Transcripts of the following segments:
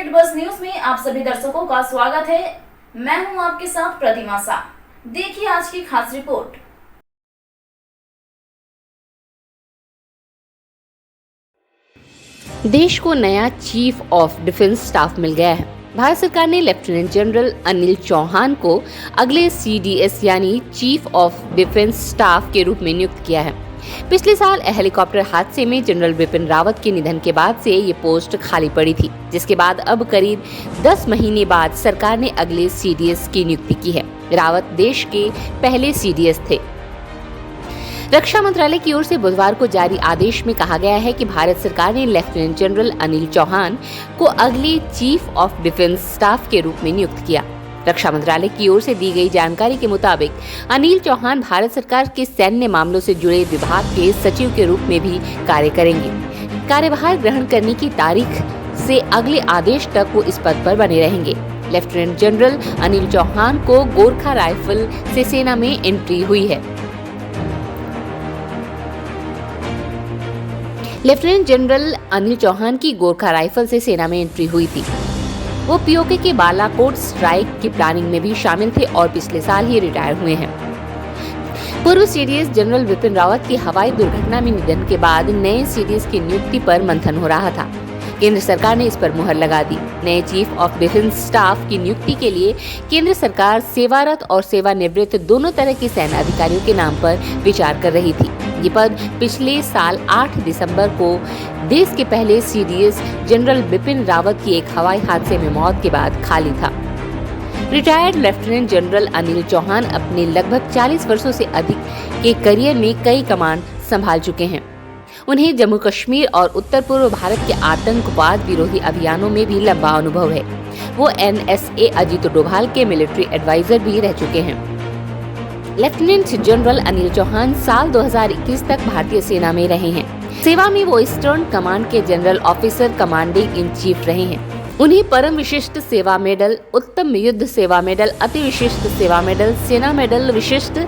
Street बस news में आप सभी दर्शकों का स्वागत है। मैं हूं आपके साथ प्रतिमा शाह। देखिए आज की खास रिपोर्ट। देश को नया चीफ ऑफ डिफेंस स्टाफ मिल गया है। भारत सरकार ने लेफ्टिनेंट जनरल अनिल चौहान को अगले CDS यानी चीफ ऑफ डिफेंस स्टाफ के रूप में नियुक्त किया है। पिछले साल हेलीकॉप्टर हादसे में जनरल बिपिन रावत के निधन के बाद से ये पोस्ट खाली पड़ी थी, जिसके बाद अब करीब 10 महीने बाद सरकार ने अगले CDS की नियुक्ति की है। रावत देश के पहले CDS थे। रक्षा मंत्रालय की ओर से बुधवार को जारी आदेश में कहा गया है कि भारत सरकार ने लेफ्टिनेंट जनरल अनिल चौहान को अगले चीफ ऑफ डिफेंस स्टाफ के रूप में नियुक्त किया। रक्षा मंत्रालय की ओर से दी गई जानकारी के मुताबिक अनिल चौहान भारत सरकार के सैन्य मामलों से जुड़े विभाग के सचिव के रूप में भी कार्य करेंगे। कार्यभार ग्रहण करने की तारीख से अगले आदेश तक वो इस पद पर बने रहेंगे। लेफ्टिनेंट जनरल अनिल चौहान को गोरखा राइफल से सेना में एंट्री हुई है। लेफ्टिनेंट जनरल अनिल चौहान की गोरखा राइफल से सेना में एंट्री हुई थी। वो POK के बालाकोट स्ट्राइक की प्लानिंग में भी शामिल थे और पिछले साल ही रिटायर हुए हैं। पूर्व CDS जनरल बिपिन रावत की हवाई दुर्घटना में निधन के बाद नए CDS की नियुक्ति पर मंथन हो रहा था। केंद्र सरकार ने इस पर मुहर लगा दी। नए चीफ ऑफ डिफेंस स्टाफ की नियुक्ति के लिए केंद्र सरकार सेवारत और सेवानिवृत्त दोनों तरह के सेना अधिकारियों के नाम पर विचार कर रही थी। ये पद पिछले साल 8 दिसंबर को देश के पहले CDS जनरल बिपिन रावत की एक हवाई हादसे में मौत के बाद खाली था। Retired lieutenant general Anil Chauhan अपने लगभग 40 वर्षों से अधिक के करियर में कई कमान संभाल चुके हैं। उन्हें जम्मू कश्मीर और उत्तर पूर्व भारत के आतंकवाद विरोधी अभियानों में भी लंबा अनुभव है। वो NSA अजीत डोभाल के मिलिट्री एडवाइजर भी रह चुके हैं। लेफ्टिनेंट जनरल अनिल चौहान साल 2021 तक भारतीय सेना में रहे हैं। सेवा में वो ईस्टर्न कमांड के general officer commanding in chief रहे हैं। उन्हें परम विशिष्ट सेवा मेडल, उत्तम युद्ध सेवा मेडल, अति विशिष्ट सेवा मेडल, सेना मेडल, विशिष्ट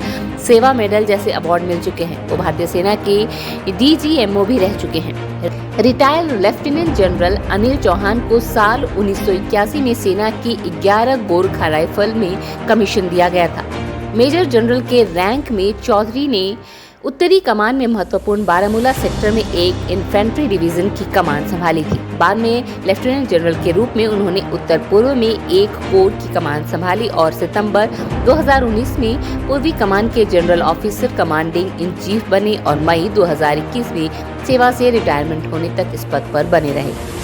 सेवा मेडल जैसे अवार्ड मिल चुके हैं। वो भारतीय सेना के DGMO भी रह चुके हैं। Retired lieutenant general Anil Chauhan को साल 1981 में सेना की 11 गोरखा राइफल में कमीशन दिया गया था। मेजर जनरल के रैंक में चौधरी ने उत्तरी कमान में महत्वपूर्ण बारामूला सेक्टर में एक इन्फेंट्री डिवीजन की कमान संभाली थी। बाद में लेफ्टिनेंट जनरल के रूप में उन्होंने उत्तर पूर्व में एक कोर की कमान संभाली और सितंबर 2019 में पूर्वी कमान के general officer commanding in chief बने और मई 2021 में सेवा से रिटायरमेंट होने तक इस पद पर बने रहे।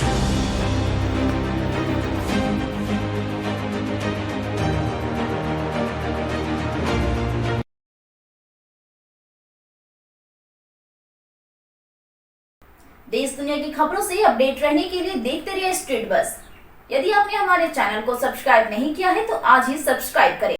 देश दुनिया की खबरों से अपडेट रहने के लिए देखते रहिए स्ट्रीट बस। यदि आपने हमारे चैनल को सब्सक्राइब नहीं किया है तो आज ही सब्सक्राइब करें।